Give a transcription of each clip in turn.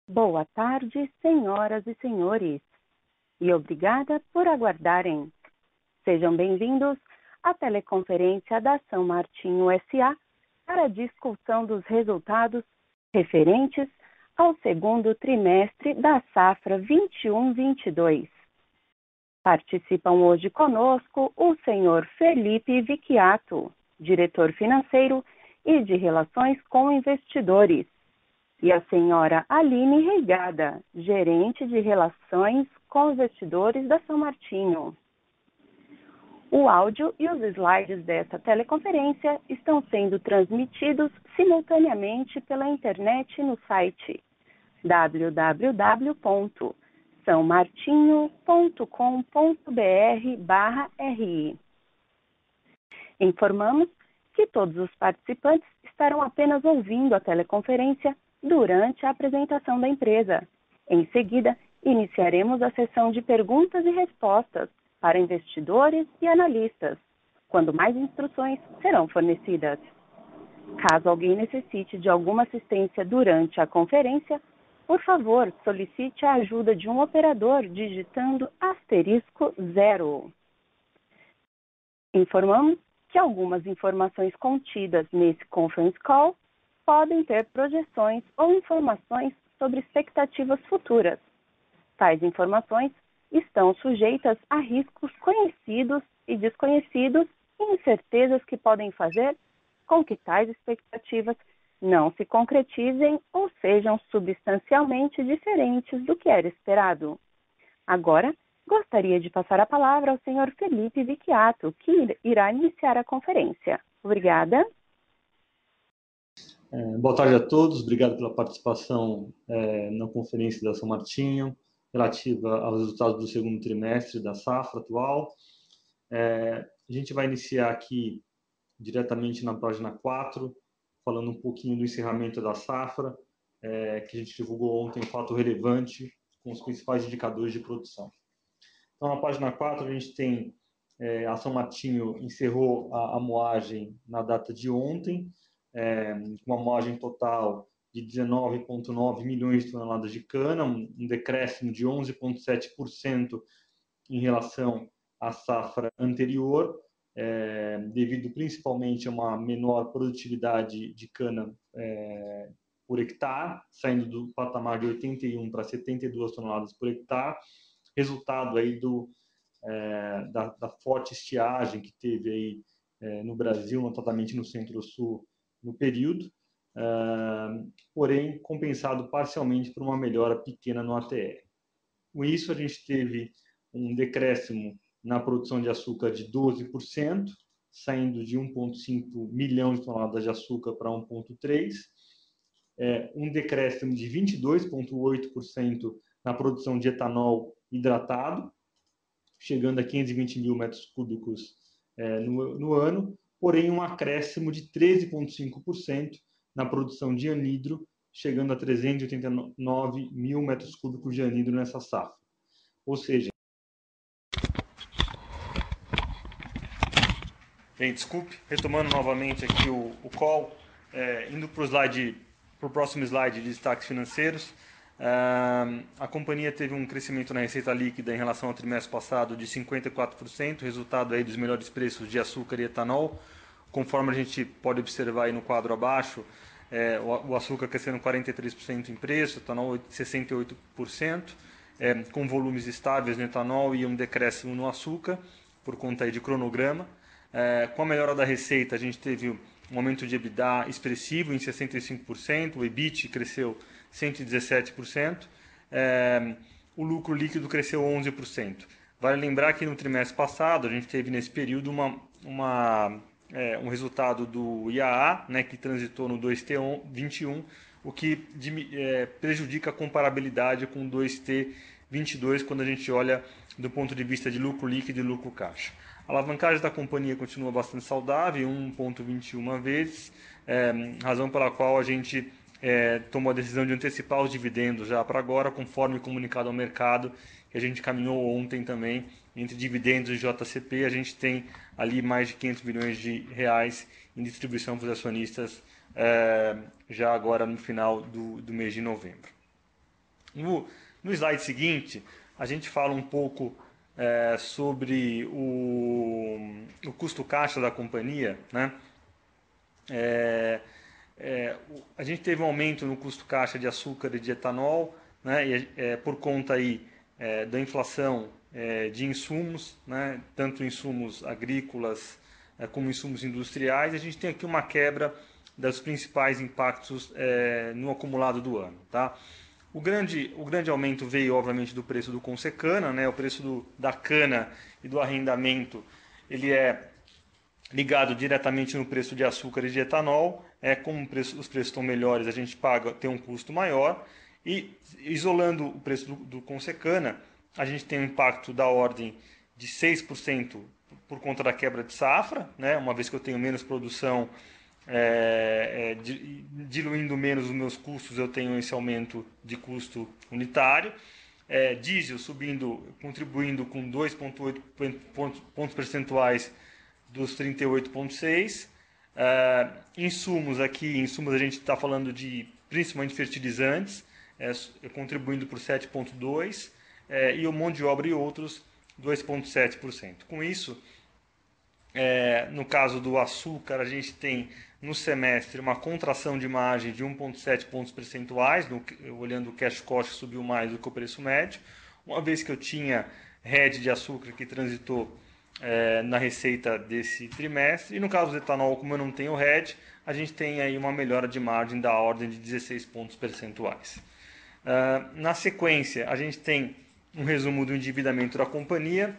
Boa tarde, senhoras e senhores, e obrigada por aguardarem. Sejam bem-vindos à teleconferência da São Martinho S.A. para a discussão dos resultados referentes ao segundo trimestre da safra 21-22. Participam hoje conosco o senhor Felipe Vicchiato, diretor financeiro e de Relações com Investidores, e a senhora Aline Reigada, gerente de Relações com Investidores da São Martinho. O áudio e os slides desta teleconferência estão sendo transmitidos simultaneamente pela internet no site www.saomartinho.com.br/ri. Informamos que todos os participantes estarão apenas ouvindo a teleconferência durante a apresentação da empresa. Em seguida, iniciaremos a sessão de perguntas e respostas para investidores e analistas, quando mais instruções serão fornecidas. Caso alguém necessite de alguma assistência durante a conferência, por favor, solicite a ajuda de um operador digitando *0. Informamos que algumas informações contidas nesse conference call podem ter projeções ou informações sobre expectativas futuras. Tais informações estão sujeitas a riscos conhecidos e desconhecidos e incertezas que podem fazer com que tais expectativas não se concretizem ou sejam substancialmente diferentes do que era esperado. Agora, gostaria de passar a palavra ao senhor Felipe Vicchiato, que irá iniciar a conferência. Obrigada. Boa tarde a todos, obrigado pela participação na conferência da São Martinho, relativa aos resultados do segundo trimestre da safra atual. A gente vai iniciar aqui diretamente na página 4, falando um pouquinho do encerramento da safra, que a gente divulgou ontem, um fato relevante com os principais indicadores de produção. Então, na página 4, a gente tem a São Martinho encerrou a moagem na data de ontem, com uma moagem total de 19,9 milhões de toneladas de cana, um decréscimo de 11,7% em relação à safra anterior, devido principalmente a uma menor produtividade de cana por hectare, saindo do patamar de 81 para 72 toneladas por hectare, resultado aí da forte estiagem que teve aí no Brasil, notadamente no Centro-Sul, no período, porém compensado parcialmente por uma melhora pequena no ATR. Com isso, a gente teve um decréscimo na produção de açúcar de 12%, saindo de 1,5 milhão de toneladas de açúcar para 1,3, um decréscimo de 22,8% na produção de etanol hidratado, chegando a 520 mil metros cúbicos no ano, porém um acréscimo de 13,5% na produção de anidro, chegando a 389 mil metros cúbicos de anidro nessa safra. Ou seja, desculpe, retomando novamente aqui o call, indo para o próximo slide de destaques financeiros. A companhia teve um crescimento na receita líquida em relação ao trimestre passado de 54%, resultado aí dos melhores preços de açúcar e etanol. Conforme a gente pode observar aí no quadro abaixo, o açúcar crescendo 43% em preço, etanol 68%, com volumes estáveis no etanol e um decréscimo no açúcar, por conta aí de cronograma. Com a melhora da receita, a gente teve um aumento de EBITDA expressivo em 65%, o EBIT cresceu 117%, o lucro líquido cresceu 11%. Vale lembrar que no trimestre passado, a gente teve nesse período um resultado do IAA, né, que transitou no 2T21, o que prejudica a comparabilidade com o 2T22 quando a gente olha do ponto de vista de lucro líquido e lucro caixa. A alavancagem da companhia continua bastante saudável, 1,21 vezes, razão pela qual a gente tomou a decisão de antecipar os dividendos já para agora, conforme comunicado ao mercado, que a gente caminhou ontem também, entre dividendos e JCP, a gente tem ali mais de 500 milhões de reais em distribuição para os acionistas já agora no final do mês de novembro. No slide seguinte, a gente fala um pouco sobre o custo caixa da companhia, né? A gente teve um aumento no custo caixa de açúcar e de etanol, né? Por conta aí da inflação de insumos, né? Tanto insumos agrícolas como insumos industriais. A gente tem aqui uma quebra dos principais impactos no acumulado do ano, tá? O grande aumento veio, obviamente, do preço do Consecana, né? O preço da cana e do arrendamento, ele é ligado diretamente no preço de açúcar e de etanol. Como os preços estão melhores, a gente tem um custo maior. E isolando o preço do Consecana, a gente tem um impacto da ordem de 6% por conta da quebra de safra, né? Uma vez que eu tenho menos produção, diluindo menos os meus custos, eu tenho esse aumento de custo unitário. Diesel subindo, contribuindo com 2,8 pontos percentuais dos 38,6. Insumos a gente está falando de principalmente fertilizantes, contribuindo por 7,2%, e o mão de obra e outros 2,7%. Com isso, no caso do açúcar, a gente tem no semestre uma contração de margem de 1,7 pontos percentuais, olhando o cash cost subiu mais do que o preço médio, uma vez que eu tinha hedge de açúcar que transitou na receita desse trimestre. E no caso do etanol, como eu não tenho hedge, a gente tem aí uma melhora de margem da ordem de 16 pontos percentuais. Na sequência, a gente tem um resumo do endividamento da companhia.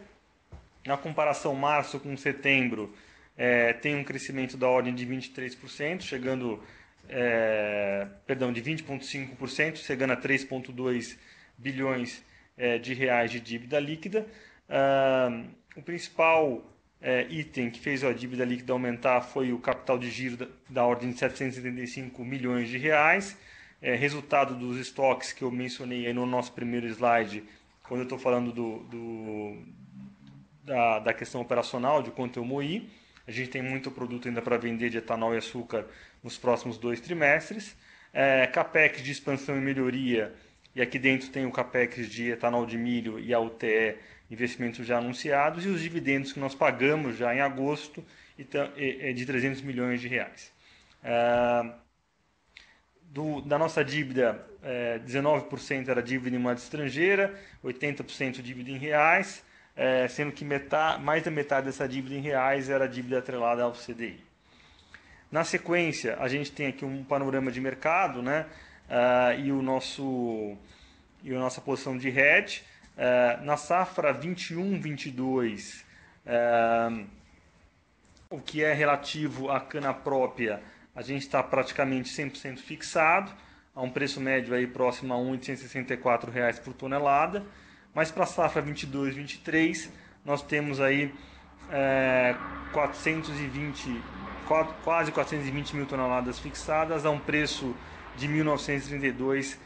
Na comparação março com setembro, tem um crescimento da ordem de 23%, de 20,5%, chegando a 3,2 bilhões de reais de dívida líquida. O principal item que fez a dívida líquida aumentar foi o capital de giro da ordem de 775 milhões de reais, resultado dos estoques que eu mencionei aí no nosso primeiro slide, quando eu estou falando da questão operacional, de quanto eu moí. A gente tem muito produto ainda para vender de etanol e açúcar nos próximos 2 trimestres. CAPEX de expansão e melhoria, e aqui dentro tem o CAPEX de etanol de milho e a UTE, investimentos já anunciados, e os dividendos que nós pagamos já em agosto, de 300 milhões de reais. Da nossa dívida, 19% era dívida em moeda estrangeira, 80% dívida em reais, sendo que mais da metade dessa dívida em reais era dívida atrelada ao CDI. Na sequência, a gente tem aqui um panorama de mercado, né? E a nossa posição de hedge. Na safra 21-22, o que é relativo à cana própria, a gente está praticamente 100% fixado, a um preço médio aí próximo a R$ 1.864 por tonelada. Mas para a safra 22-23, nós temos aí quase 420 mil toneladas fixadas a um preço de R$ 1.932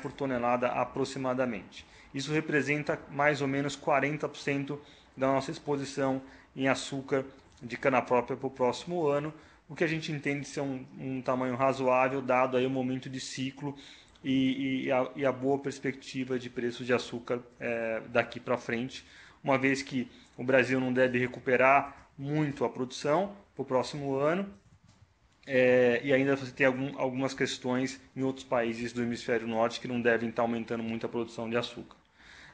por tonelada aproximadamente. Isso representa mais ou menos 40% da nossa exposição em açúcar de cana-própria para o próximo ano, o que a gente entende ser um tamanho razoável, dado aí o momento de ciclo e a boa perspectiva de preços de açúcar daqui para frente, uma vez que o Brasil não deve recuperar muito a produção para o próximo ano, e ainda você tem algumas questões em outros países do hemisfério norte que não devem estar aumentando muito a produção de açúcar.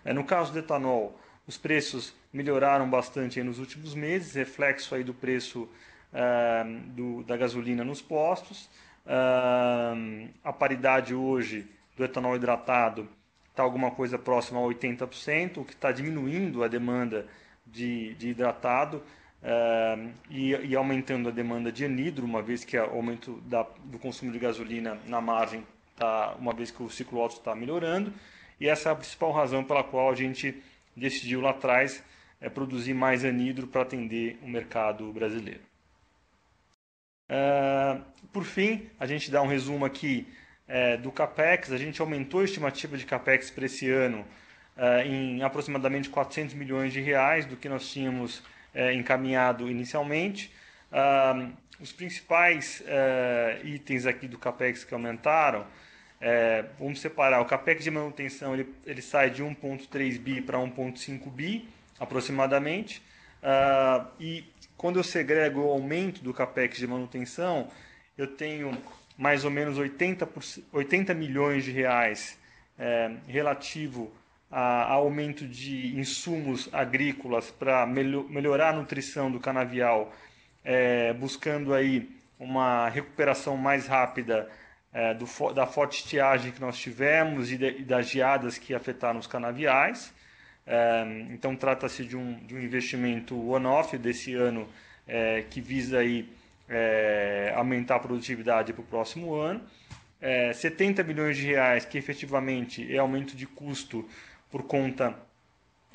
No caso do etanol, os preços melhoraram bastante aí nos últimos meses, reflexo aí do preço da gasolina nos postos. A paridade hoje do etanol hidratado está alguma coisa próxima a 80%, o que está diminuindo a demanda de hidratado e aumentando a demanda de anidro, uma vez que o aumento do consumo de gasolina na margem, uma vez que o ciclo Otto está melhorando. E essa é a principal razão pela qual a gente decidiu lá atrás produzir mais anidro para atender o mercado brasileiro. Por fim, a gente dá um resumo aqui do CAPEX. A gente aumentou a estimativa de CAPEX para esse ano em aproximadamente 400 milhões de reais do que nós tínhamos encaminhado inicialmente. Os principais itens aqui do CAPEX que aumentaram Vamos separar, o CAPEX de manutenção ele sai de 1,3 bi para 1,5 bi, aproximadamente, e quando eu segrego o aumento do CAPEX de manutenção, eu tenho mais ou menos 80 milhões de reais relativo a aumento de insumos agrícolas para melhorar a nutrição do canavial, buscando aí uma recuperação mais rápida da forte estiagem que nós tivemos e das geadas que afetaram os canaviais. Então trata-se de um investimento one-off desse ano que visa aí, aumentar a produtividade para o próximo ano. 70 milhões de reais que efetivamente é aumento de custo por conta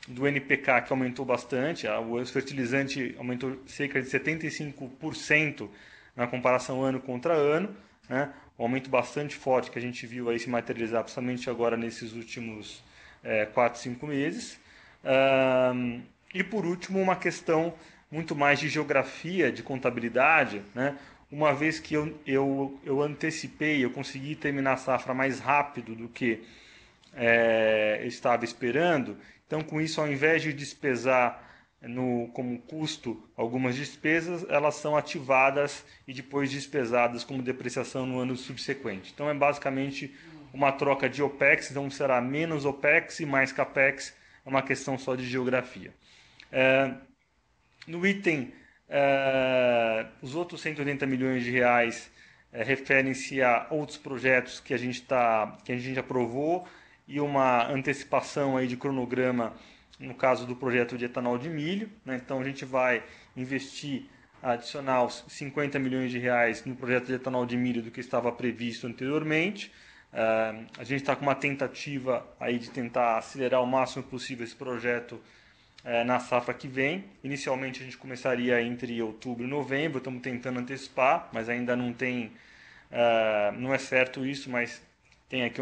do NPK, que aumentou bastante. O fertilizante aumentou cerca de 75% na comparação ano contra ano, né? Um aumento bastante forte que a gente viu aí se materializar, principalmente agora nesses últimos 4, 5 meses. E por último, uma questão muito mais de geografia, de contabilidade, né? Uma vez que eu antecipei, eu consegui terminar a safra mais rápido do que eu estava esperando. Então, com isso, ao invés de despesar como custo algumas despesas, elas são ativadas e depois despesadas como depreciação no ano subsequente. Então, é basicamente uma troca de OPEX, então será menos OPEX e mais CAPEX, é uma questão só de geografia. No item, os outros 180 milhões de reais referem-se a outros projetos que a gente aprovou e uma antecipação aí de cronograma no caso do projeto de etanol de milho, né? Então a gente vai investir adicional 50 milhões de reais no projeto de etanol de milho do que estava previsto anteriormente. A gente está com uma tentativa aí de tentar acelerar o máximo possível esse projeto na safra que vem. Inicialmente a gente começaria entre outubro e novembro, estamos tentando antecipar, mas ainda não tem, não é certo isso, mas tem aqui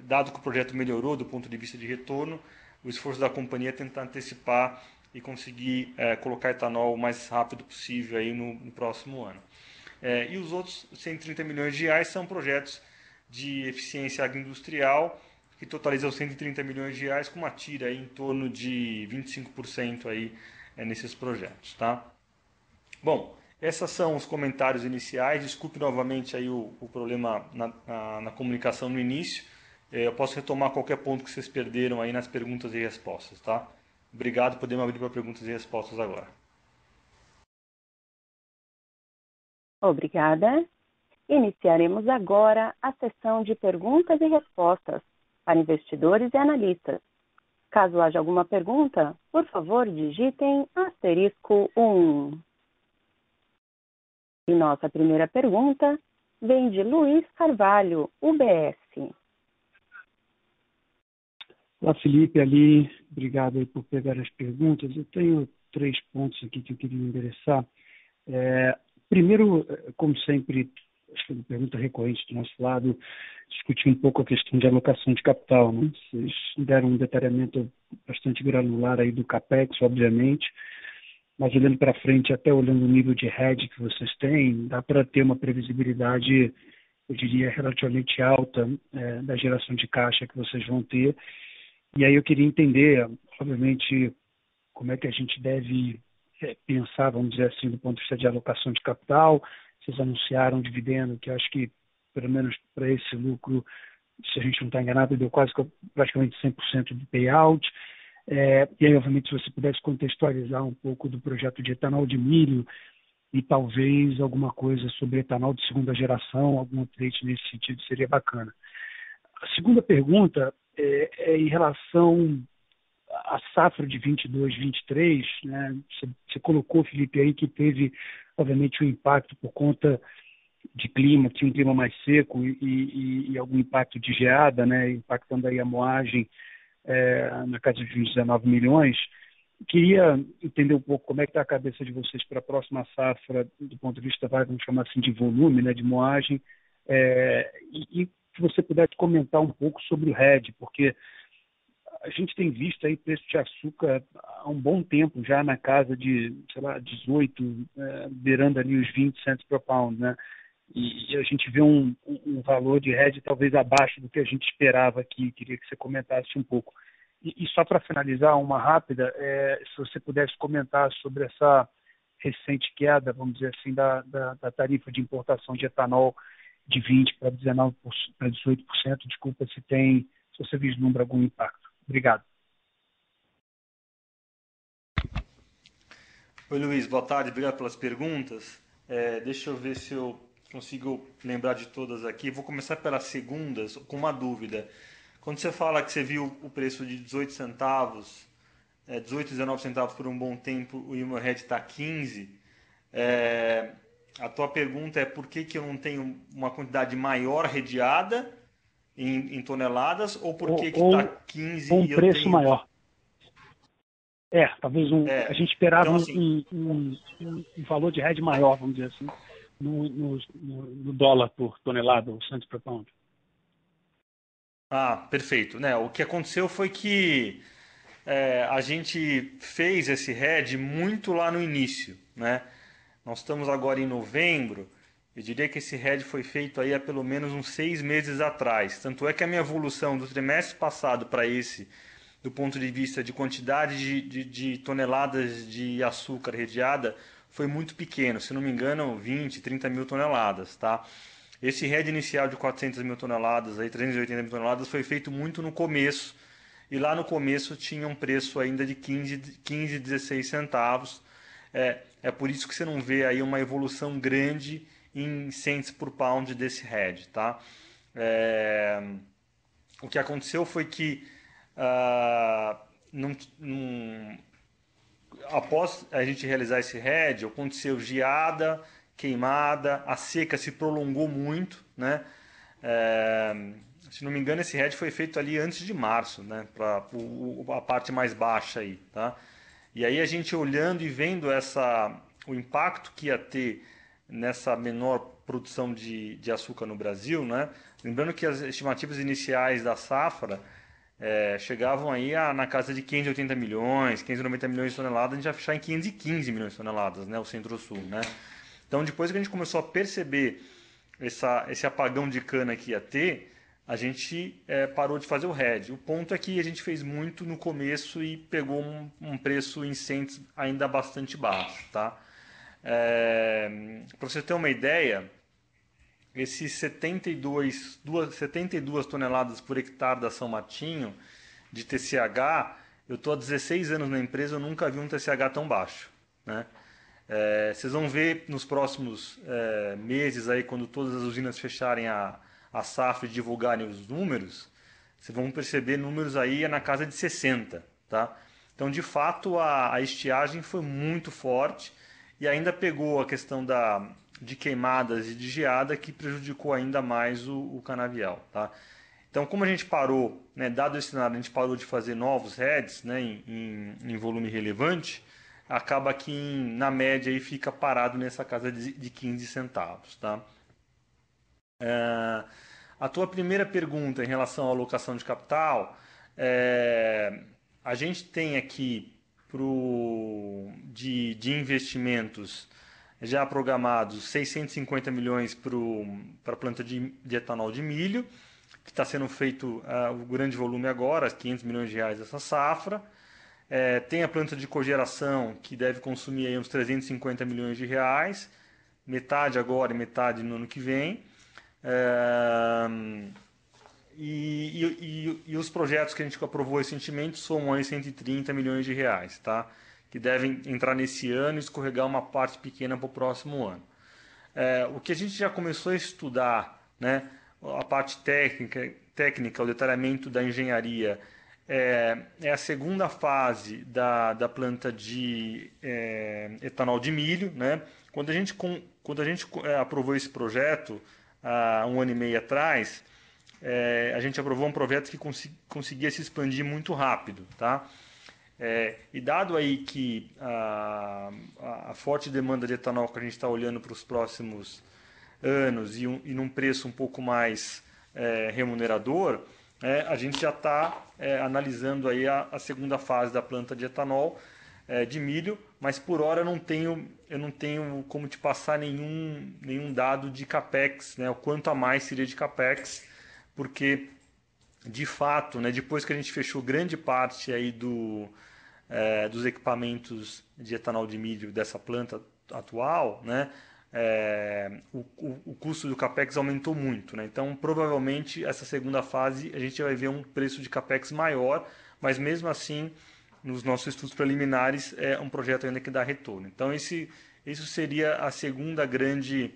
dado que o projeto melhorou do ponto de vista de retorno, o esforço da companhia é tentar antecipar e conseguir colocar etanol o mais rápido possível aí no próximo ano. E os outros 130 milhões de reais são projetos de eficiência agroindustrial, que totalizam 130 milhões de reais, com uma tira aí em torno de 25% aí, nesses projetos. Tá? Bom, esses são os comentários iniciais. Desculpe novamente aí o problema na comunicação no início. Eu posso retomar qualquer ponto que vocês perderam aí nas perguntas e respostas. Tá? Obrigado, podemos abrir para perguntas e respostas agora. Obrigada. Iniciaremos agora a sessão de perguntas e respostas para investidores e analistas. Caso haja alguma pergunta, por favor, digitem *1. E nossa primeira pergunta vem de Luiz Carvalho, UBS. Olá, Felipe, Ali, obrigado aí por pegar as perguntas. Eu tenho 3 pontos aqui que eu queria endereçar. Primeiro, como sempre, acho que é uma pergunta recorrente do nosso lado, discutir um pouco a questão de alocação de capital, né? Vocês deram um detalhamento bastante granular aí do CAPEX, obviamente, mas olhando para frente, até olhando o nível de hedge que vocês têm, dá para ter uma previsibilidade, eu diria, relativamente alta da geração de caixa que vocês vão ter. E aí eu queria entender, obviamente, como é que a gente deve pensar, vamos dizer assim, do ponto de vista de alocação de capital. Vocês anunciaram um dividendo que acho que, pelo menos para esse lucro, se a gente não está enganado, deu praticamente 100% de payout. E aí, obviamente, se você pudesse contextualizar um pouco do projeto de etanol de milho e talvez alguma coisa sobre etanol de segunda geração, algum update nesse sentido seria bacana. A segunda pergunta é em relação à safra de 22, 23, né? Você colocou, Felipe, aí que teve, obviamente, um impacto por conta de clima, tinha um clima mais seco e algum impacto de geada, né? Impactando aí a moagem na casa de 19 milhões. Queria entender um pouco como é que está a cabeça de vocês para a próxima safra, do ponto de vista, vamos chamar assim, de volume, né, de moagem, e se você pudesse comentar um pouco sobre o hedge, porque a gente tem visto aí preço de açúcar há um bom tempo já na casa de, sei lá, 18, beirando ali os 20 cents per pound, né? e a gente vê um valor de hedge talvez abaixo do que a gente esperava aqui. Queria que você comentasse um pouco. E só para finalizar, uma rápida, se você pudesse comentar sobre essa recente queda, vamos dizer assim, da tarifa de importação de etanol de 20% para 19%, para 18%. Desculpa se você vislumbra algum impacto. Obrigado. Oi, Luiz, boa tarde, obrigado pelas perguntas. Deixa eu ver se eu consigo lembrar de todas aqui. Vou começar pelas segundas, com uma dúvida. Quando você fala que você viu o preço de 18 centavos, 18, 19 centavos por um bom tempo, e o meu hedge está 15, a tua pergunta é por que eu não tenho uma quantidade maior redeada em toneladas, ou por que está 15 ou um e eu preço tenho... maior. Talvez a gente esperava então, assim, um valor de hedge maior, vamos dizer assim, no dólar por tonelada, o cents per pound. Perfeito. Né? O que aconteceu foi que a gente fez esse hedge muito lá no início. Né? Nós estamos agora em novembro. Eu diria que esse hedge foi feito aí há pelo menos uns 6 meses atrás. Tanto é que a minha evolução do trimestre passado para esse, do ponto de vista de quantidade de toneladas de açúcar redeada, foi muito pequeno. Se não me engano, 20, 30 mil toneladas. Tá? Esse hedge inicial de 400 mil toneladas, aí 380 mil toneladas, foi feito muito no começo. E lá no começo tinha um preço ainda de 15 16 centavos. É por isso que você não vê aí uma evolução grande em cents por pound desse hedge. Tá? O que aconteceu foi que após a gente realizar esse hedge, aconteceu geada, queimada, a seca se prolongou muito, né? Se não me engano, esse hedge foi feito ali antes de março, né? Para a parte mais baixa aí, tá? E aí a gente olhando e vendo o impacto que ia ter nessa menor produção de açúcar no Brasil, né? Lembrando que as estimativas iniciais da safra chegavam aí na casa de 580 milhões, 590 milhões de toneladas, a gente vai fechar em 515 milhões de toneladas, né? O Centro-Sul, né? Então, depois que a gente começou a perceber esse apagão de cana que ia ter, a gente parou de fazer o hedge. O ponto é que a gente fez muito no começo e pegou um preço em cents ainda bastante baixo. Tá? Para você ter uma ideia, esses 72 toneladas por hectare da São Martinho de TCH, eu estou há 16 anos na empresa, eu nunca vi um TCH tão baixo. Né? Vocês vão ver nos próximos meses, aí, quando todas as usinas fecharem a safra e divulgarem os números, vocês vão perceber números aí na casa de 60. Tá? Então, de fato, a estiagem foi muito forte e ainda pegou a questão de queimadas e de geada que prejudicou ainda mais o canavial. Tá? Então, como a gente parou, né, dado esse cenário, a gente parou de fazer novos heads, né, em volume relevante, acaba que na média aí fica parado nessa casa de 15 centavos. Tá? A tua primeira pergunta em relação à alocação de capital, a gente tem aqui de investimentos já programados 650 milhões para a planta de etanol de milho, que está sendo feito o grande volume agora, 500 milhões de reais dessa safra. Tem a planta de cogeração, que deve consumir aí uns 350 milhões de reais, metade agora e metade no ano que vem. E os projetos que a gente aprovou recentemente somam aí 130 milhões de reais, tá? Que devem entrar nesse ano e escorregar uma parte pequena para o próximo ano. O que a gente já começou a estudar, né, a parte técnica, o detalhamento da engenharia, é a segunda fase da planta de etanol de milho. Né? Quando a gente aprovou esse projeto há um ano e meio atrás, a gente aprovou um projeto que conseguia se expandir muito rápido. Tá? E dado aí que a forte demanda de etanol que a gente está olhando para os próximos anos e num preço um pouco mais remunerador, a gente já está analisando aí a segunda fase da planta de etanol, de milho, mas por hora eu não tenho como te passar nenhum dado de capex, né, o quanto a mais seria de capex, porque de fato, né, depois que a gente fechou grande parte aí dos equipamentos de etanol de milho dessa planta atual, né, o custo do capex aumentou muito, né? Então provavelmente essa segunda fase a gente vai ver um preço de capex maior, mas mesmo assim nos nossos estudos preliminares é um projeto ainda que dá retorno. Então isso seria a segunda grande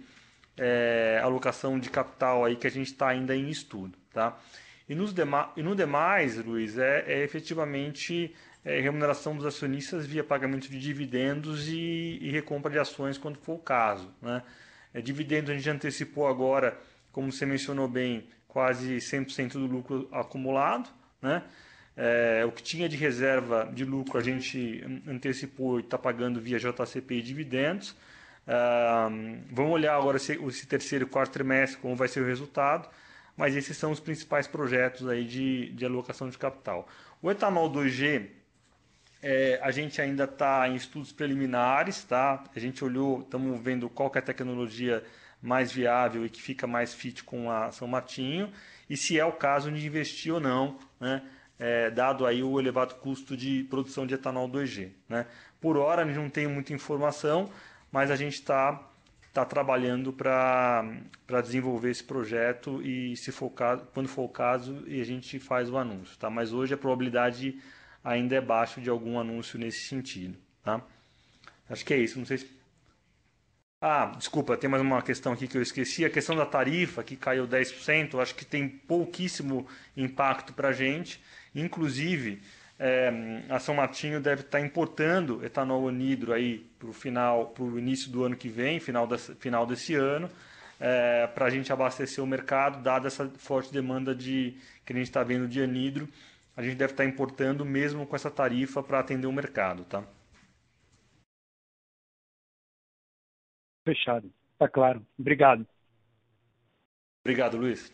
alocação de capital aí que a gente está ainda em estudo, tá? E no demais, Luiz, efetivamente remuneração dos acionistas via pagamento de dividendos e recompra de ações quando for o caso, né? Dividendos a gente antecipou agora, como você mencionou bem, quase 100% do lucro acumulado, né? O que tinha de reserva de lucro a gente antecipou e está pagando via JCP e dividendos. Vamos olhar agora esse terceiro e quarto trimestre, como vai ser o resultado, mas esses são os principais projetos aí de alocação de capital. O etanol 2G, a gente ainda está em estudos preliminares, tá? A gente olhou, estamos vendo qual que é a tecnologia mais viável e que fica mais fit com a São Martinho, e se é o caso de investir ou não, né? Dado aí o elevado custo de produção de etanol 2G, né? Por hora, a gente não tem muita informação, mas a gente está trabalhando para desenvolver esse projeto e, se for quando for o caso, a gente faz o anúncio, tá? Mas hoje a probabilidade ainda é baixa de algum anúncio nesse sentido, tá? Acho que é isso. Não sei se... desculpa, tem mais uma questão aqui que eu esqueci. A questão da tarifa, que caiu 10%, eu acho que tem pouquíssimo impacto para a gente. Inclusive, a São Martinho deve estar importando etanol anidro aí para o início do ano que vem, final desse ano, para a gente abastecer o mercado, dada essa forte demanda que a gente está vendo de anidro. A gente deve estar importando mesmo com essa tarifa para atender o mercado, tá? Fechado. Tá claro. Obrigado. Obrigado, Luiz.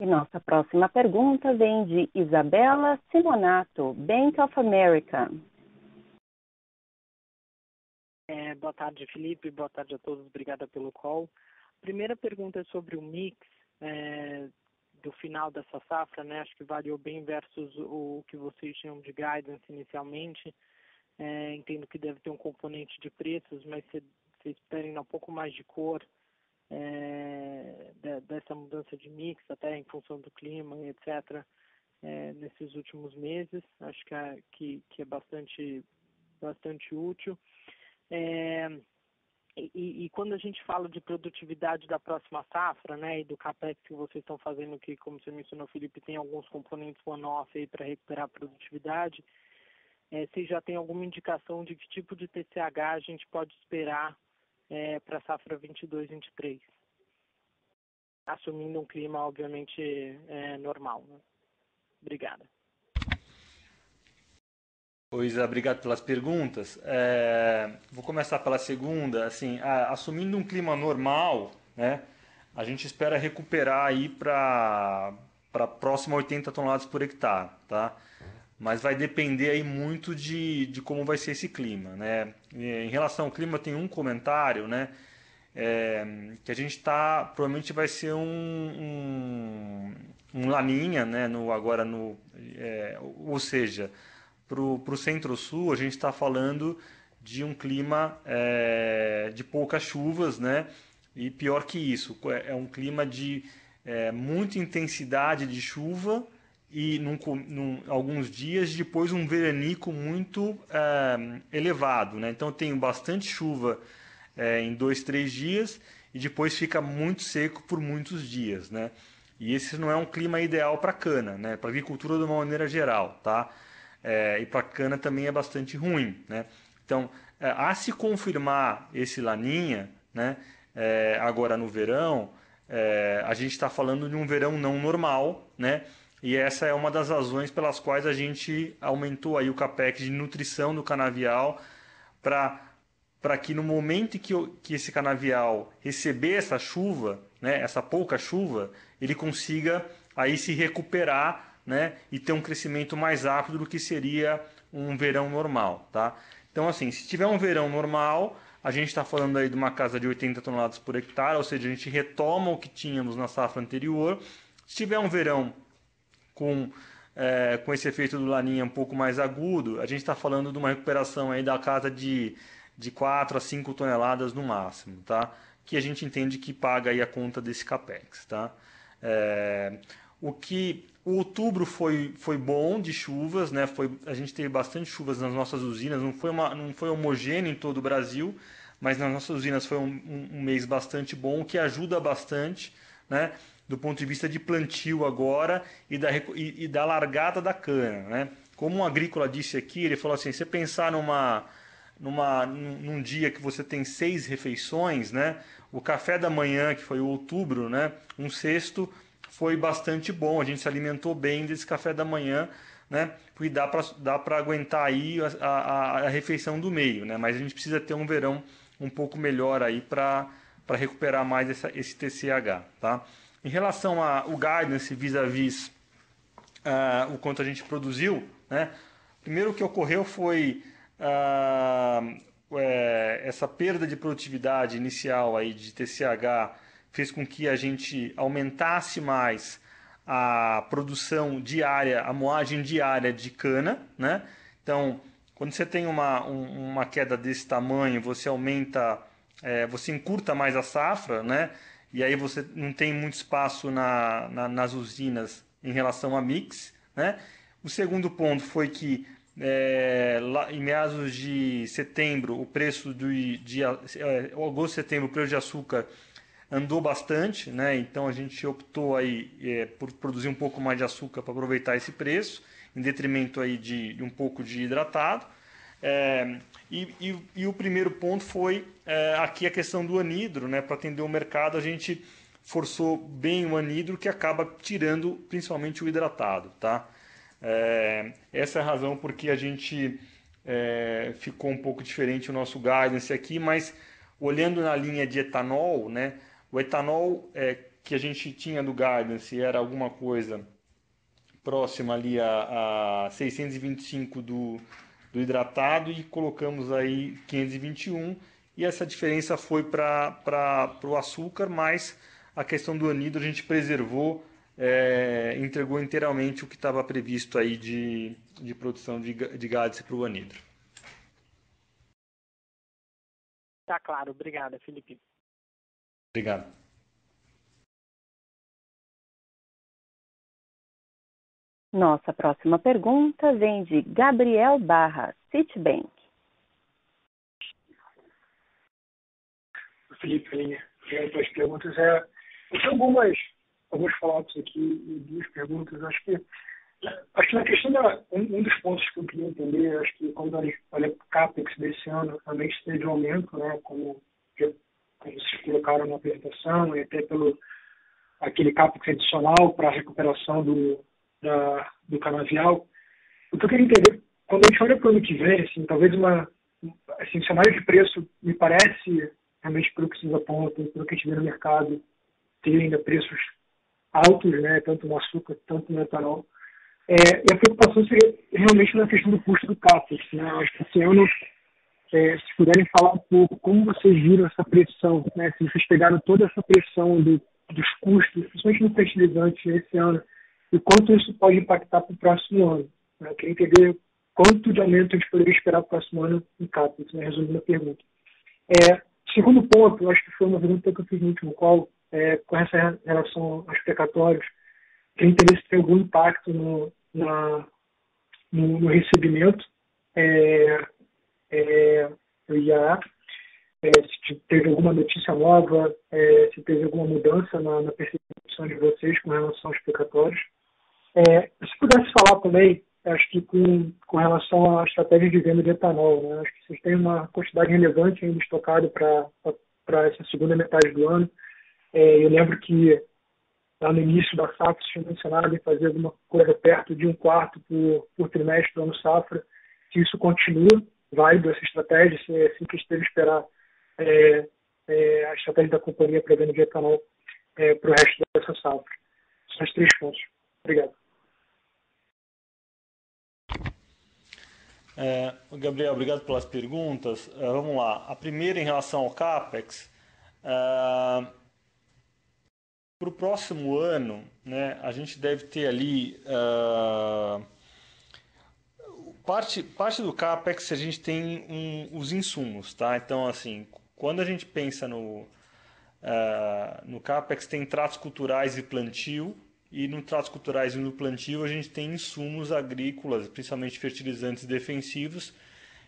E nossa próxima pergunta vem de Isabela Simonato, Bank of America. Boa tarde, Felipe. Boa tarde a todos. Obrigada pelo call. Primeira pergunta é sobre o mix do final dessa safra, né? Acho que variou bem versus o que vocês tinham de guidance inicialmente. Entendo que deve ter um componente de preços, mas vocês esperem um pouco mais de cor dessa mudança de mix, até em função do clima e etc., nesses últimos meses. Acho que é bastante útil. E quando a gente fala de produtividade da próxima safra, né, e do capex que vocês estão fazendo, que, como você mencionou, Felipe, tem alguns componentes one-off aí para recuperar a produtividade, vocês já tem alguma indicação de que tipo de TCH a gente pode esperar para a safra 22-23? Assumindo um clima, obviamente, normal, né? Obrigada. Pois, obrigado pelas perguntas. Vou começar pela segunda. Assim, assumindo um clima normal, né, a gente espera recuperar aí para próximo a 80 toneladas por hectare, tá? Mas vai depender aí muito de como vai ser esse clima, né? Em relação ao clima, tem um comentário, né, que a gente provavelmente vai ser um laninha, né, ou seja, para o Centro-Sul, a gente está falando de um clima de poucas chuvas, né? E pior que isso, é um clima de muita intensidade de chuva e alguns dias depois um veranico muito elevado, né? Então eu tenho bastante chuva em 2, 3 dias e depois fica muito seco por muitos dias, né? E esse não é um clima ideal para cana, né? Para agricultura de uma maneira geral, tá? E para cana também é bastante ruim, né? Então, a se confirmar esse laninha, né? Agora no verão, a gente está falando de um verão não normal, né? E essa é uma das razões pelas quais a gente aumentou aí o capex de nutrição do canavial para que no momento em que esse canavial receber essa chuva, né, essa pouca chuva, ele consiga aí se recuperar né, e ter um crescimento mais rápido do que seria um verão normal, tá? Então, assim, se tiver um verão normal, a gente está falando aí de uma casa de 80 toneladas por hectare, ou seja, a gente retoma o que tínhamos na safra anterior. Se tiver um verão com esse efeito do Laninha um pouco mais agudo, a gente está falando de uma recuperação aí da casa de 4 a 5 toneladas no máximo, tá? Que a gente entende que paga aí a conta desse capex, tá? O outubro foi bom de chuvas, né? A gente teve bastante chuvas nas nossas usinas, não foi homogêneo em todo o Brasil, mas nas nossas usinas foi um mês bastante bom, o que ajuda bastante, né? Do ponto de vista de plantio agora e da largada da cana, né? Como um agrícola disse aqui, ele falou assim, você pensar num dia que você tem 6 refeições, né? O café da manhã, que foi o outubro, né? Um cesto foi bastante bom, a gente se alimentou bem desse café da manhã, né? Porque dá para aguentar aí a refeição do meio, né? Mas a gente precisa ter um verão um pouco melhor aí para recuperar mais esse TCH, tá? Em relação ao guidance vis-à-vis o quanto a gente produziu, né? Primeiro o que ocorreu foi essa perda de produtividade inicial aí de TCH fez com que a gente aumentasse mais a produção diária, a moagem diária de cana, né? Então, quando você tem uma queda desse tamanho, você aumenta, você encurta mais a safra, né? E aí você não tem muito espaço nas usinas em relação a mix, né? O segundo ponto foi que lá em meados de setembro, o preço agosto, setembro, o preço de açúcar andou bastante, né? Então a gente optou aí por produzir um pouco mais de açúcar para aproveitar esse preço, em detrimento aí de um pouco de hidratado. E o primeiro ponto foi aqui a questão do anidro, né? Para atender o mercado, a gente forçou bem o anidro, que acaba tirando principalmente o hidratado, tá? Essa é a razão porque a gente ficou um pouco diferente o nosso guidance aqui, mas olhando na linha de etanol, né? O etanol que a gente tinha do guidance era alguma coisa próxima ali a 625 do hidratado e colocamos aí 521 e essa diferença foi para o açúcar, mas a questão do anidro a gente preservou, entregou inteiramente o que estava previsto aí de produção de GADS para o anidro. Tá claro, obrigado, Felipe. Obrigado. Nossa próxima pergunta vem de Gabriel Barra, Citibank. Felipe, as perguntas eu tenho alguns follow-ups aqui e 2 perguntas. Acho que na questão um dos pontos que eu queria entender, acho que quando olha para o CAPEX desse ano, realmente teve um aumento, né, como vocês colocaram na apresentação, e até pelo aquele CAPEX adicional para a recuperação do canavial. O que eu queria entender, quando a gente olha para o ano que vem, assim, talvez o cenário de preço me parece, realmente pelo que vocês apontam, pelo que a gente vê no mercado, ter ainda preços altos, né, tanto no açúcar, tanto no etanol. E a preocupação seria realmente na questão do custo do CAPEX, né? Acho que esse ano, se puderem falar um pouco como vocês viram essa pressão, né? Se vocês pegaram toda essa pressão dos custos, principalmente no fertilizante esse ano, e quanto isso pode impactar para o próximo ano. Né? Eu queria entender quanto de aumento a gente poderia esperar para o próximo ano em CAPEX, né? Resumindo a pergunta. Segundo ponto, eu acho que foi uma pergunta que eu fiz no último call, com essa relação aos precatórios, queria entender se tem algum impacto no recebimento do IAA, se teve alguma notícia nova, se teve alguma mudança na percepção de vocês com relação aos precatórios. Se pudesse falar também, acho que com relação à estratégia de venda de etanol, né? Acho que vocês têm uma quantidade relevante ainda estocada para essa segunda metade do ano. Eu lembro que lá no início da safra, vocês tinham mencionado em fazer alguma coisa perto de 1/4 por trimestre do ano safra. Se isso continua válido, essa estratégia, se é assim que esteja esperar a estratégia da companhia para venda de etanol para o resto dessa safra. São os 3 pontos. Obrigado. Gabriel, obrigado pelas perguntas. Vamos lá. A primeira em relação ao CAPEX. Para o próximo ano, né, a gente deve ter ali parte do CAPEX, a gente tem os insumos, tá? Então, assim, quando a gente pensa no CAPEX, tem tratos culturais e plantio, e no tratos culturais e no plantio a gente tem insumos agrícolas, principalmente fertilizantes defensivos,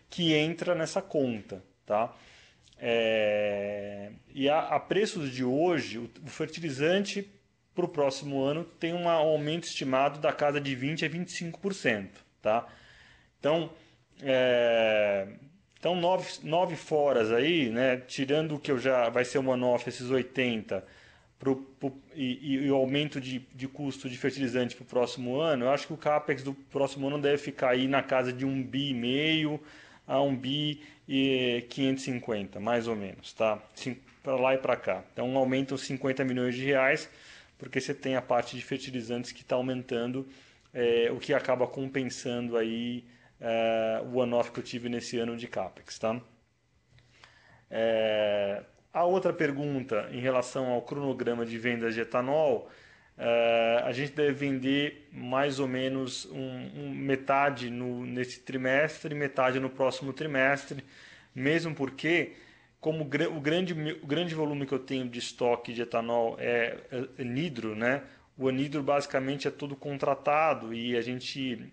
que entra nessa conta, tá? E a preços de hoje, o fertilizante para o próximo ano tem um aumento estimado da casa de 20% a 25%. Tá? Então, então nove foras aí, né, tirando o que vai ser o one-off, esses 80, e o aumento de custo de fertilizante para o próximo ano, eu acho que o CAPEX do próximo ano deve ficar aí na casa de 1,5 bi a 1 bi e 550, mais ou menos, tá? Para lá e para cá. Então aumenta os 50 milhões de reais, porque você tem a parte de fertilizantes que está aumentando, o que acaba compensando aí o one-off que eu tive nesse ano de CAPEX, tá? A outra pergunta em relação ao cronograma de vendas de etanol, a gente deve vender mais ou menos metade nesse trimestre e metade no próximo trimestre, mesmo porque, como o grande volume que eu tenho de estoque de etanol é anidro, né? O anidro basicamente é todo contratado e a gente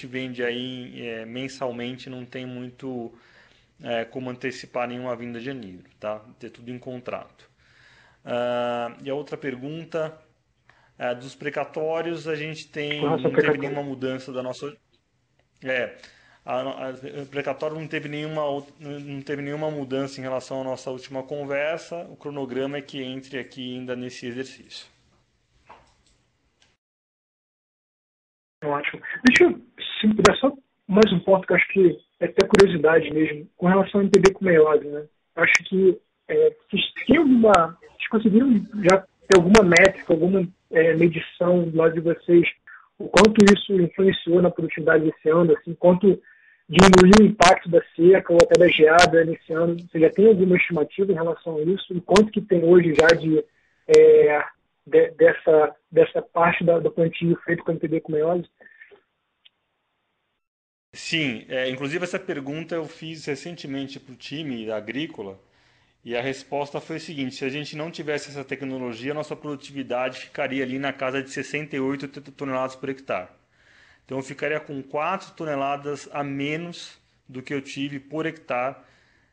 vende aí mensalmente, não tem muito como antecipar nenhuma vinda de anidro, tá? Ter tudo em contrato. E a outra pergunta, dos precatórios, a gente não teve nenhuma mudança da nossa... O precatório não teve nenhuma mudança em relação à nossa última conversa. O cronograma é que entre aqui ainda nesse exercício. Ótimo. Deixa eu, se puder, só mais um ponto que eu acho que é até curiosidade mesmo, com relação ao MPB com meiose, né? Acho que vocês conseguiram já ter alguma métrica, alguma medição do lado de vocês, o quanto isso influenciou na produtividade desse ano, assim, quanto diminuiu o impacto da seca ou até da geada nesse ano? Você já tem alguma estimativa em relação a isso? E quanto que tem hoje já dessa parte do plantio feito com MPB com meiose? Sim, inclusive essa pergunta eu fiz recentemente para o time agrícola e a resposta foi a seguinte: se a gente não tivesse essa tecnologia, a nossa produtividade ficaria ali na casa de 68 toneladas por hectare. Então eu ficaria com 4 toneladas a menos do que eu tive por hectare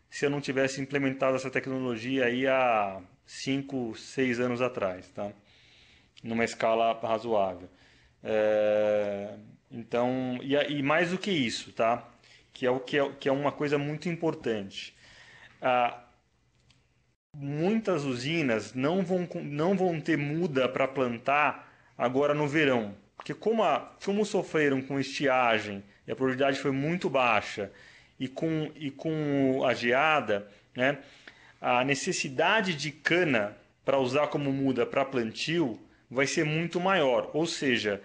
se eu não tivesse implementado essa tecnologia aí há 5, 6 anos atrás, tá? Numa escala razoável. Então, e mais do que isso, tá? Que é uma coisa muito importante. Muitas usinas não vão ter muda para plantar agora no verão, porque como sofreram com estiagem e a produtividade foi muito baixa e com a geada, né, a necessidade de cana para usar como muda para plantio vai ser muito maior, ou seja,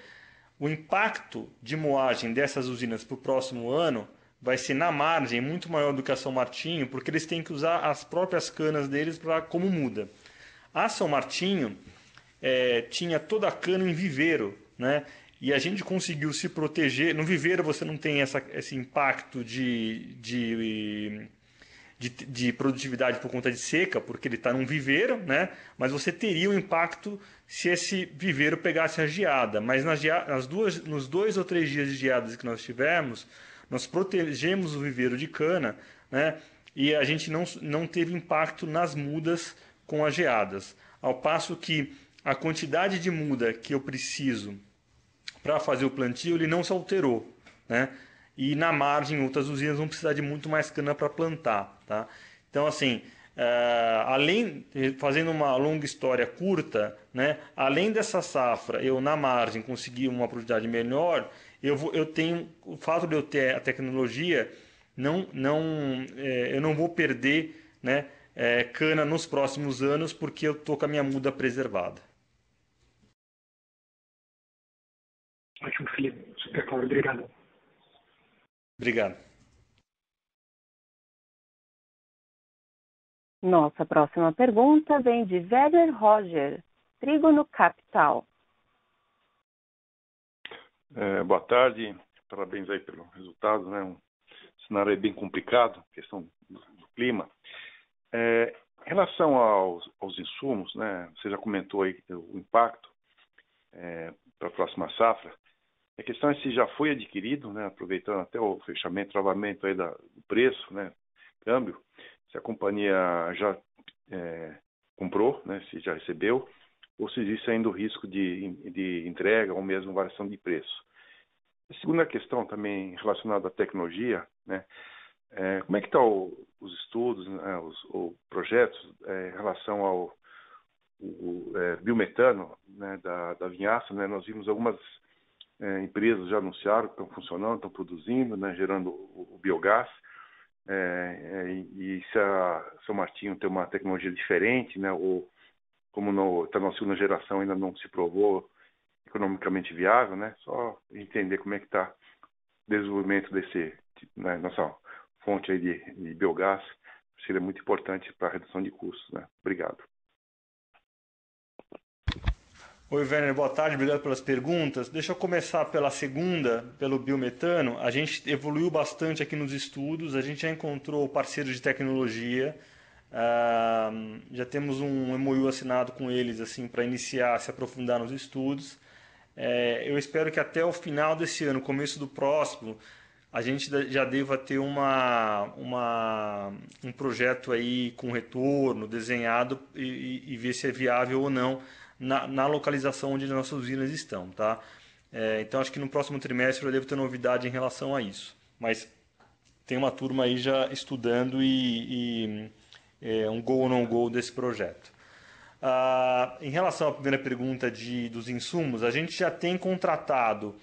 o impacto de moagem dessas usinas para o próximo ano vai ser na margem muito maior do que a São Martinho, porque eles têm que usar as próprias canas deles como muda. A São Martinho tinha toda a cana em viveiro, né? E a gente conseguiu se proteger. No viveiro você não tem esse impacto de produtividade por conta de seca, porque ele está num viveiro, né? Mas você teria um impacto se esse viveiro pegasse a geada. Mas nos 2 ou 3 dias de geadas que nós tivemos, nós protegemos o viveiro de cana, né? E a gente não teve impacto nas mudas com as geadas. Ao passo que a quantidade de muda que eu preciso para fazer o plantio, ele não se alterou, né? E na margem, outras usinas vão precisar de muito mais cana para plantar, tá? Então, assim, fazendo uma longa história curta, né? Além dessa safra, eu na margem conseguir uma produtividade melhor, eu tenho o fato de eu ter a tecnologia, eu não vou perder, né, cana nos próximos anos porque eu estou com a minha muda preservada. Ótimo, Felipe. Super claro. Obrigado. Obrigado. Nossa próxima pergunta vem de Werner Roger, Trígono Capital. Boa tarde, parabéns aí pelo resultado, né? Um cenário aí bem complicado, questão do clima. Em relação aos insumos, né? Você já comentou aí o impacto para a próxima safra. A questão é se já foi adquirido, né? Aproveitando até o fechamento, travamento aí do preço, né? Câmbio, se a companhia já comprou, né? Se já recebeu, ou se existe ainda o risco de entrega ou mesmo variação de preço. A segunda questão também relacionada à tecnologia, né? Como é que estão os estudos, né, os projetos em relação ao biometano, né, da vinhaça, né? Nós vimos algumas empresas já anunciaram que estão funcionando, estão produzindo, né, gerando o biogás. E se a São Martinho tem uma tecnologia diferente, né, ou como está na segunda geração ainda não se provou economicamente viável, né? Só entender como é que está o desenvolvimento desse, né, nossa fonte aí de biogás, seria muito importante para a redução de custos, né? Obrigado. Oi, Werner, boa tarde, obrigado pelas perguntas. Deixa eu começar pela segunda, pelo biometano. A gente evoluiu bastante aqui nos estudos, a gente já encontrou parceiros de tecnologia, já temos um MOU assinado com eles assim, para iniciar, se aprofundar nos estudos. Eu espero que até o final desse ano, começo do próximo, a gente já deva ter um projeto aí com retorno, desenhado e ver se é viável ou não na localização onde as nossas usinas estão, tá? Então acho que no próximo trimestre eu devo ter novidade em relação a isso. Mas tem uma turma aí já estudando e um go ou não go desse projeto. Em relação à primeira pergunta dos insumos, a gente já tem contratado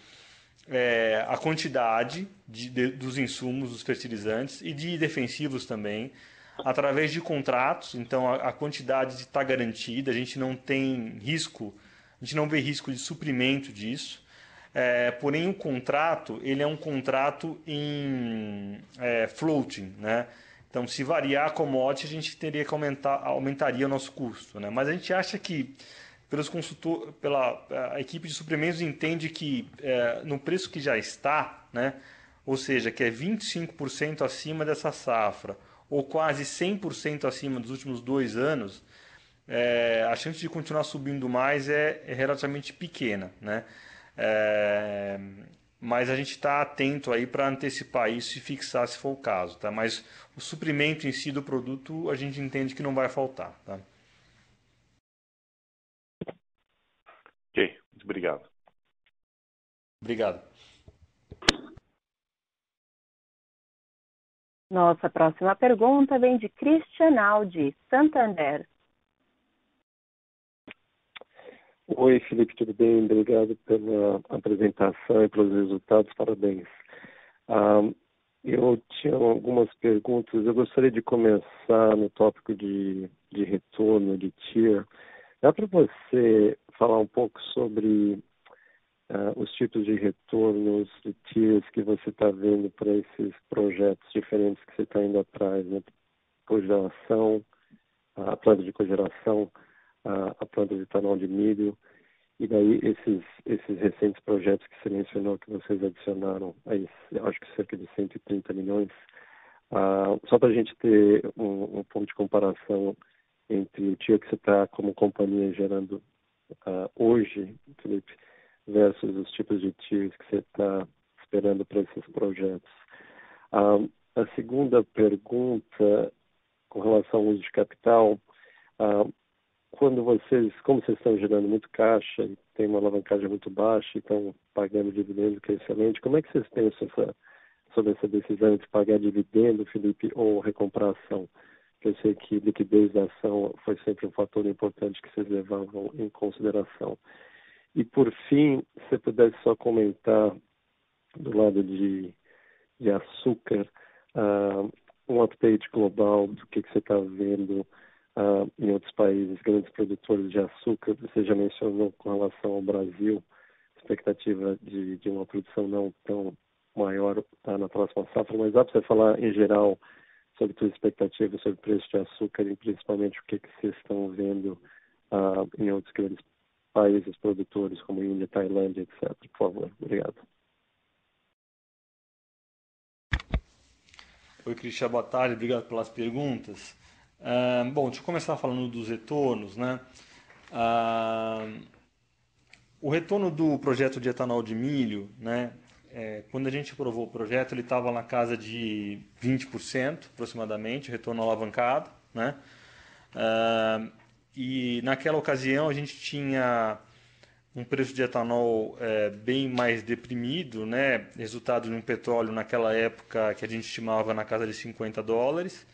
a quantidade dos insumos, dos fertilizantes e de defensivos também, através de contratos. Então a quantidade está garantida, a gente não tem risco, a gente não vê risco de suprimento disso. Porém o contrato, ele é um contrato em floating, né? Então se variar a commodity, a gente teria que aumentaria o nosso custo, né? Mas a gente acha que a equipe de suprimentos entende que no preço que já está, né, ou seja, que é 25% acima dessa safra, ou quase 100% acima dos últimos 2 anos, a chance de continuar subindo mais é relativamente pequena, né? Mas a gente está atento aí para antecipar isso e fixar se for o caso, tá? Mas o suprimento em si do produto a gente entende que não vai faltar, tá? Ok, muito obrigado. Obrigado. Nossa próxima pergunta vem de Christian Aldi, Santander. Oi, Felipe, tudo bem? Obrigado pela apresentação e pelos resultados, parabéns. Eu tinha algumas perguntas. Eu gostaria de começar no tópico de retorno, de TIR. Dá para você falar um pouco sobre os tipos de retornos de TIRs que você está vendo para esses projetos diferentes que você está indo atrás, né? Cogeração, a planta de cogeração, a planta de etanol de milho, e daí esses recentes projetos que você mencionou que vocês adicionaram, aí, acho que cerca de 130 milhões, só para a gente ter um ponto de comparação entre o TIR que você está como companhia gerando hoje, Felipe, versus os tipos de TIRs que você está esperando para esses projetos. A segunda pergunta, com relação ao uso de capital, como vocês estão gerando muito caixa, tem uma alavancagem muito baixa e estão pagando dividendo, que é excelente, como é que vocês pensam sobre essa decisão de pagar dividendo, Felipe, ou recomprar ação? Eu sei que liquidez da ação foi sempre um fator importante que vocês levavam em consideração. E, por fim, se você pudesse só comentar do lado de açúcar, um update global do que você está vendo em outros países, grandes produtores de açúcar. Você já mencionou com relação ao Brasil, expectativa de uma produção não tão maior na próxima safra, mas dá para você falar em geral sobre suas expectativas sobre o preço de açúcar e principalmente o que vocês estão vendo em outros grandes países produtores como Índia, Tailândia, etc. Por favor, obrigado. Oi, Cristian, boa tarde, obrigado pelas perguntas. Bom, deixa eu começar falando dos retornos, né? O retorno do projeto de etanol de milho, né? Quando a gente aprovou o projeto, ele estava na casa de 20% aproximadamente, retorno alavancado, né? E naquela ocasião a gente tinha um preço de etanol bem mais deprimido, né? Resultado de um petróleo naquela época que a gente estimava na casa de $50,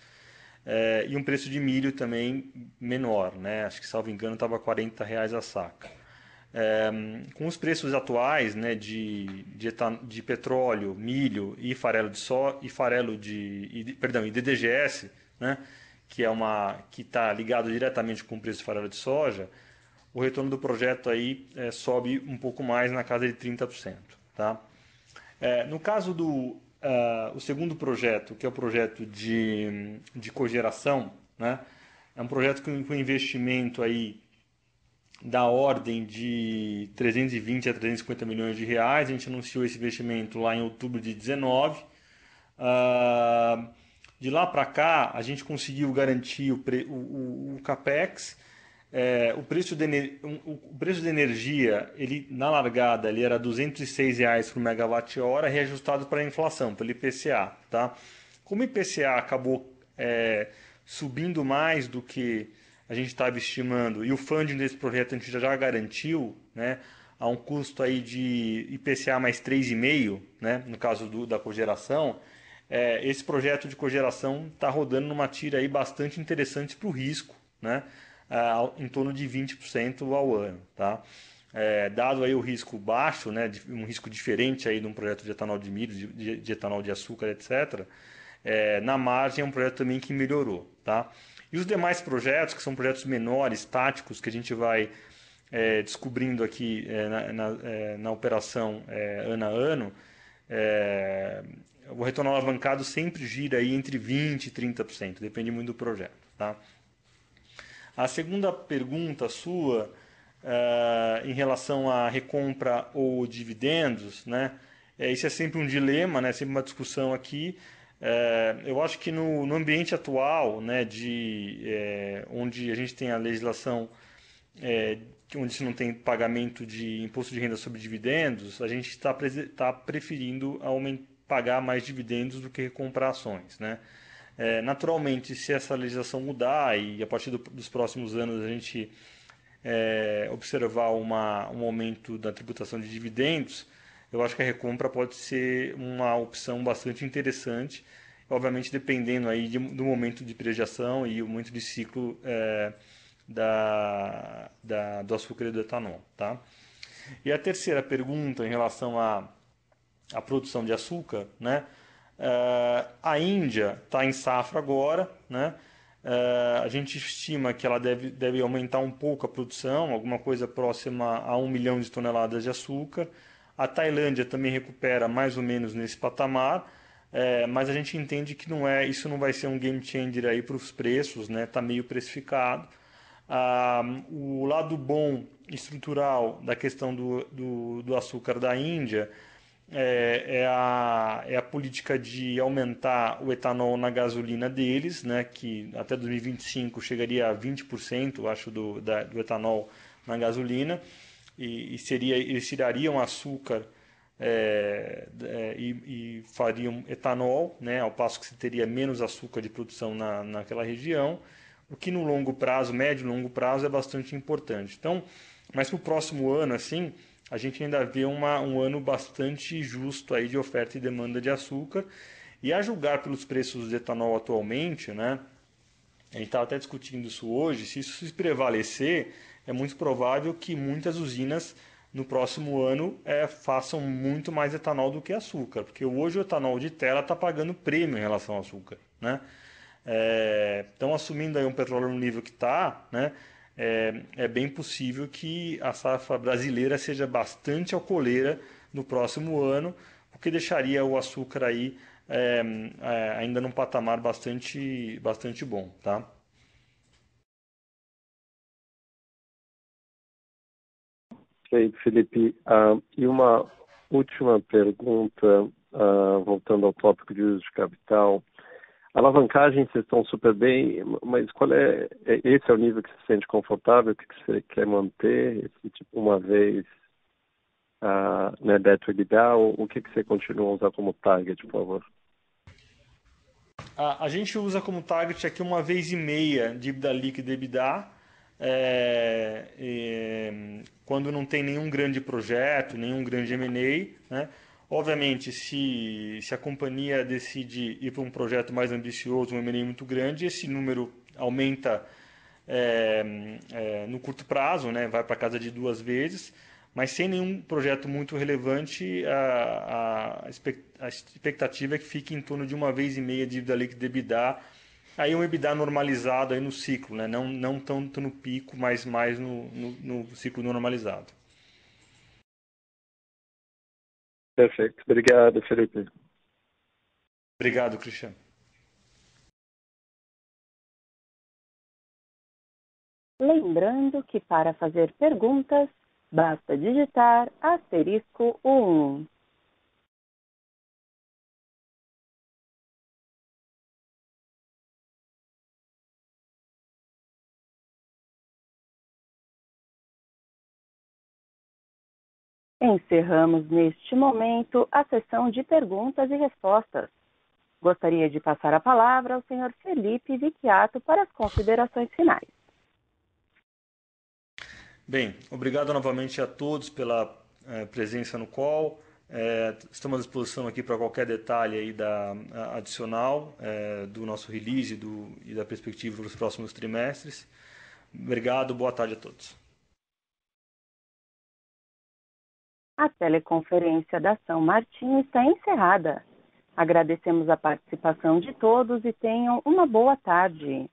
e um preço de milho também menor, né? Acho que, salvo engano, estava R$ 40 a saca. Com os preços atuais, né, de petróleo, milho e farelo e DDGS, né, que está ligado diretamente com o preço de farelo de soja, o retorno do projeto aí sobe um pouco mais, na casa de 30%. Tá? No caso do o segundo projeto, que é o projeto de cogeração, né, é um projeto com investimento aí da ordem de 320 a 350 milhões de reais. A gente anunciou esse investimento lá em outubro de 19. De lá para cá, a gente conseguiu garantir o CAPEX. O preço de energia, ele, na largada, ele era R$ 206 por megawatt-hora, reajustado para a inflação, pelo IPCA. Tá? Como o IPCA acabou subindo mais do que a gente estava estimando, e o funding desse projeto a gente já garantiu, né, a um custo aí de IPCA mais 3,5, né, no caso da cogeração, esse projeto de cogeração está rodando numa tira aí bastante interessante para o risco, né, em torno de 20% ao ano. Tá? Dado aí o risco baixo, né, um risco diferente aí de um projeto de etanol de milho, de etanol de açúcar, etc., na margem é um projeto também que melhorou. Tá? E os demais projetos, que são projetos menores, táticos, que a gente vai descobrindo aqui na operação ano a ano, o retorno alavancado sempre gira aí entre 20% e 30%, depende muito do projeto. Tá? A segunda pergunta sua, em relação à recompra ou dividendos, né, isso é sempre um dilema, né, sempre uma discussão aqui. Eu acho que no ambiente atual, né, onde a gente tem a legislação, onde se não tem pagamento de imposto de renda sobre dividendos, a gente está preferindo pagar mais dividendos do que recomprar ações. Né? Naturalmente, se essa legislação mudar e a partir dos próximos anos a gente observar um aumento da tributação de dividendos, eu acho que a recompra pode ser uma opção bastante interessante, obviamente dependendo aí do momento de prejação e o momento de ciclo do açúcar e do etanol. Tá? E a terceira pergunta em relação à produção de açúcar, né? A Índia está em safra agora, né? A gente estima que ela deve aumentar um pouco a produção, alguma coisa próxima a 1 milhão de toneladas de açúcar. A Tailândia também recupera mais ou menos nesse patamar, mas a gente entende que isso não vai ser um game changer aí para os preços, né? Está meio precificado. O lado bom estrutural da questão do açúcar da Índia é a política de aumentar o etanol na gasolina deles, né, que até 2025 chegaria a 20%, acho, do etanol na gasolina, e eles tirariam açúcar e fariam etanol, né, ao passo que se teria menos açúcar de produção naquela região, o que no longo prazo, médio e longo prazo, é bastante importante. Então, mas para o próximo ano, assim, a gente ainda vê um ano bastante justo aí de oferta e demanda de açúcar. E a julgar pelos preços de etanol atualmente, né, a gente estava até discutindo isso hoje, se isso se prevalecer, é muito provável que muitas usinas no próximo ano façam muito mais etanol do que açúcar, porque hoje o etanol de tela está pagando prêmio em relação ao açúcar. Né? Então, assumindo aí um petróleo no nível que está, né, é bem possível que a safra brasileira seja bastante alcooleira no próximo ano, o que deixaria o açúcar aí ainda num patamar bastante bom, tá? Ok, Felipe. E uma última pergunta, voltando ao tópico de uso de capital. Alavancagem, vocês estão super bem, mas qual esse é o nível que você se sente confortável, que você quer manter, esse tipo, uma vez debt to EBITDA, ou o que você continua a usar como target, por favor? A gente usa como target aqui 1,5 dívida líquida EBITDA, quando não tem nenhum grande projeto, nenhum grande M&A, né? Obviamente, se a companhia decide ir para um projeto mais ambicioso, um M&A muito grande, esse número aumenta no curto prazo, né? Vai para casa de 2 vezes, mas sem nenhum projeto muito relevante, a expectativa é que fique em torno de 1,5 dívida líquida EBITDA, aí um EBITDA normalizado aí no ciclo, né? Não tanto no pico, mas mais no ciclo normalizado. Perfeito. Obrigado, Felipe. Obrigado, Cristiano. Lembrando que para fazer perguntas, basta digitar *1. Encerramos neste momento a sessão de perguntas e respostas. Gostaria de passar a palavra ao senhor Felipe Vicchiato para as considerações finais. Bem, obrigado novamente a todos pela presença no call. Estamos à disposição aqui para qualquer detalhe aí adicional do nosso release e da perspectiva para os próximos trimestres. Obrigado, boa tarde a todos. A teleconferência da São Martinho está encerrada. Agradecemos a participação de todos e tenham uma boa tarde.